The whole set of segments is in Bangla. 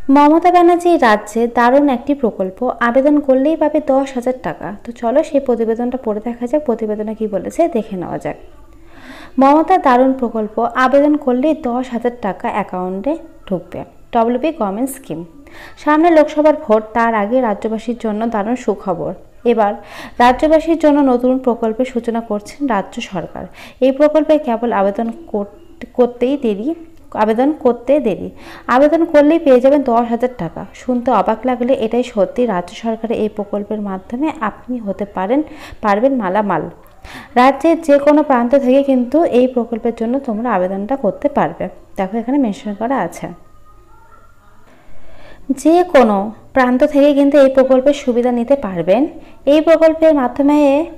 মমতা ব্যানার্জির রাজ্যে দারুণ একটি প্রকল্প, আবেদন করলেই পাবে 10,000 টাকা। তো চলো সেই প্রতিবেদনটা পড়ে দেখা যাক, প্রতিবেদনে কি বলেছে দেখে নেওয়া যাক। মমতা দারুণ প্রকল্প, আবেদন করলেই 10,000 টাকা অ্যাকাউন্টে ঢুকবে। WB government scheme. সামনে লোকসভার ভোট, তার আগে রাজ্যবাসীর জন্য দারুণ সুখবর। এবার রাজ্যবাসীর জন্য নতুন প্রকল্পের সূচনা করছেন রাজ্য সরকার। এই প্রকল্পে কেবল আবেদন করতে দেরি। আবেদন করলেই পেয়ে যাবেন 10,000 টাকা। শুনতে অবাক লাগলে এটাই সত্যি। রাজ্য সরকারের এই প্রকল্পের মাধ্যমে আপনি হতে পারবেন মালামাল। রাজ্যের যে কোনো প্রান্ত থেকে কিন্তু এই প্রকল্পের জন্য তোমরা আবেদনটা করতে পারবে। দেখো এখানে মেনশন করা আছে, যে কোনো প্রান্ত থেকে কিন্তু এই প্রকল্পের সুবিধা নিতে পারবেন। এই প্রকল্পের মাধ্যমে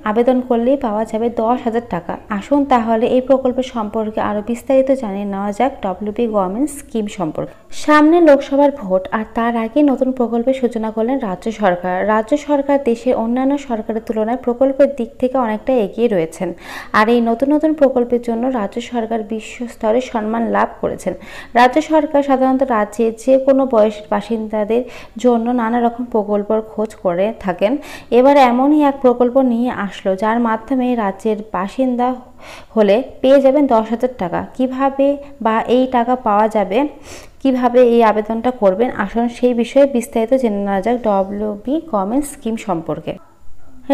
আবেদন করলেই পাওয়া যাবে 10,000 টাকা। আসুন তাহলে এই প্রকল্পের সম্পর্কে আরও বিস্তারিত জানিয়ে নেওয়া যাক ডব্লিউবি গভর্নমেন্ট স্কিম সম্পর্কে। সামনে লোকসভার ভোট, আর তার আগে নতুন প্রকল্পের সূচনা করলেন রাজ্য সরকার। রাজ্য সরকার দেশের অন্যান্য সরকারের তুলনায় প্রকল্পের দিক থেকে অনেকটা এগিয়ে রয়েছেন। আর এই নতুন নতুন প্রকল্পের জন্য রাজ্য সরকার বিশ্বস্তরে সম্মান লাভ করেছেন। রাজ্য সরকার সাধারণত রাজ্যে যে কোনো বয়সের বাসিন্দাদের জন্য নানা রকম প্রকল্পের খোঁজ করে থাকেন। এবার এমনই এক প্রকল্প নিয়ে আসলো, যার মাধ্যমে রাজ্যের বাসিন্দা হলে পেয়ে যাবেন 10,000 টাকা। কিভাবে বা এই টাকা পাওয়া যাবে, কিভাবে এই আবেদনটা করবেন, আসুন সেই বিষয়ে বিস্তারিত জেনে নেওয়া যাক ডব্লিউবি গভর্নমেন্ট স্কিম সম্পর্কে।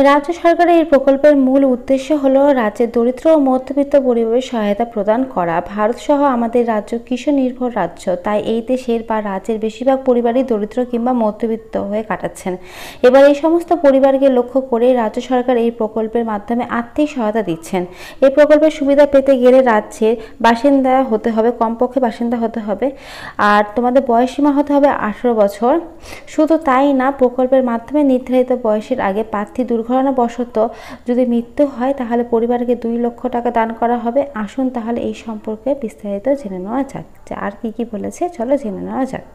রাজ্য সরকারের এই প্রকল্পের মূল উদ্দেশ্য হল রাজ্যের দরিদ্র ও মধ্যবিত্ত পরিবারের সহায়তা প্রদান করা। ভারত সহ আমাদের রাজ্য কৃষি নির্ভর রাজ্য, তাই এই দেশের বা রাজ্যের বেশিরভাগ পরিবারই দরিদ্র কিংবা মধ্যবিত্ত হয়ে কাটাচ্ছেন। এবার এই সমস্ত পরিবারকে লক্ষ্য করে রাজ্য সরকার এই প্রকল্পের মাধ্যমে আর্থিক সহায়তা দিচ্ছেন। এই প্রকল্পের সুবিধা পেতে গেলে রাজ্যের বাসিন্দা হতে হবে, কমপক্ষে বাসিন্দা হতে হবে, আর তোমাদের বয়সসীমা হতে হবে 18 বছর। শুধু তাই না, প্রকল্পের মাধ্যমে নির্ধারিত বয়সের আগে প্রার্থী দুর্ঘটনাবশত যদি মৃত্যু হয় তাহলে পরিবারকে 2 লক্ষ টাকা দান করা হবে। আসুন তাহলে এই সম্পর্কে বিস্তারিত জেনে নেওয়া যাক, যে আর কি বলেছে চলো জেনে নেওয়া যাক।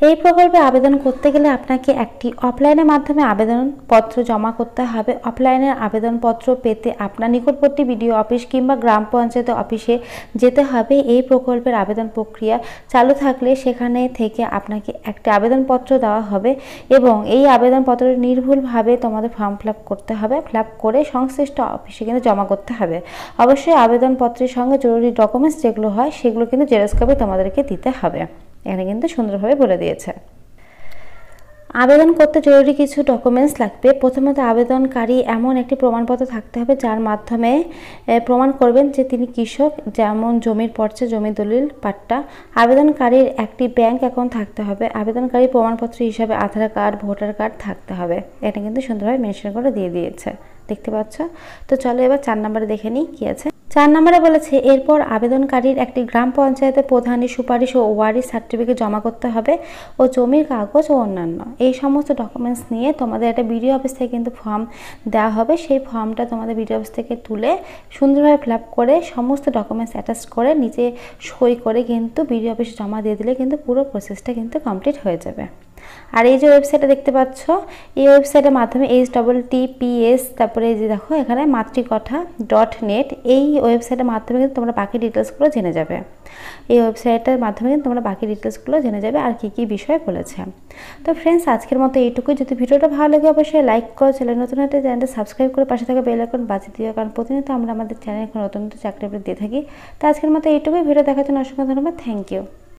এই প্রকল্পে আবেদন করতে গেলে আপনাকে একটি অফলাইনের মাধ্যমে আবেদনপত্র জমা করতে হবে। অফলাইনের আবেদনপত্র পেতে আপনার নিকটবর্তী বিডিও অফিস কিংবা গ্রাম পঞ্চায়েত অফিসে যেতে হবে। এই প্রকল্পের আবেদন প্রক্রিয়া চালু থাকলে সেখানে থেকে আপনাকে একটি আবেদনপত্র দেওয়া হবে এবং এই আবেদনপত্র নির্ভুলভাবে তোমাদের ফর্ম ফিল আপ করতে হবে। ফিল আপ করে সংশ্লিষ্ট অফিসে কিন্তু জমা করতে হবে। অবশ্যই আবেদনপত্রের সঙ্গে জরুরি ডকুমেন্টস যেগুলো হয় সেগুলো কিন্তু জেরক্স কপি তোমাদেরকে দিতে হবে। এখানে কিন্তু সুন্দরভাবে বলে দিয়েছে। আবেদন করতে জরুরি কিছু ডকুমেন্টস লাগবে। প্রথমত আবেদনকারী এমন একটি প্রমাণপত্র থাকতে হবে যার মাধ্যমে প্রমাণ করবেন যে তিনি কৃষক, যেমন জমির পর্চা, জমি দলিল, পাট্টা। আবেদনকারীর একটি ব্যাংক অ্যাকাউন্ট থাকতে হবে। আবেদনকারী প্রমাণপত্র হিসাবে আধার কার্ড, ভোটার কার্ড থাকতে হবে। এটা কিন্তু সুন্দরভাবে মেনশন করে দিয়ে দিয়েছে, দেখতে পাচ্ছ। তো চলো এবার 4 নম্বরে দেখে নিই কি আছে। 4 নম্বরে বলেছে, এরপর আবেদনকারীর একটি গ্রাম পঞ্চায়েতের প্রধানের সুপারিশ ও ওয়ারিশ সার্টিফিকেট জমা করতে হবে ও জমির কাগজ ও অন্যান্য এই সমস্ত ডকুমেন্টস নিয়ে তোমাদের একটা বিডিও অফিস থেকে কিন্তু ফর্ম দেওয়া হবে। সেই ফর্মটা তোমাদের বিডিও অফিস থেকে তুলে সুন্দরভাবে ফিল আপ করে সমস্ত ডকুমেন্টস অ্যাটাচ করে নিচে সই করে কিন্তু বিডিও অফিসে জমা দিয়ে দিলে কিন্তু পুরো প্রসেসটা কিন্তু কমপ্লিট হয়ে যাবে। আর এই যে ওয়েবসাইটে দেখতে পাচ্ছ, এই ওয়েবসাইটের মাধ্যমে HTTPS, তারপরে এই যে দেখো এখানে matrikatha.net, এই ওয়েবসাইটের মাধ্যমে কিন্তু তোমরা বাকি ডিটেলসগুলো জেনে যাবে। এই ওয়েবসাইটের মাধ্যমে কিন্তু তোমরা বাকি ডিটেলসগুলো জেনে যাবে আর কি কি বিষয় বলেছে। তো ফ্রেন্ডস, আজকের মতো এইটুকুই। যদি ভিডিওটা ভালো লাগে অবশ্যই লাইক করো, চ্যানেল নতুন হলে চ্যানেলটা সাবস্ক্রাইব করে পাশে থাকা বেল আইকন বাজিয়ে দিও, কারণ প্রতিনিয়ত আমরা আমাদের চ্যানেলে নতুন নতুন চাকরি আপডেট দিয়ে থাকি। তো আজকের মতো এইটুকুই। ভিডিও দেখার জন্য অসংখ্য ধন্যবাদ। Thank you.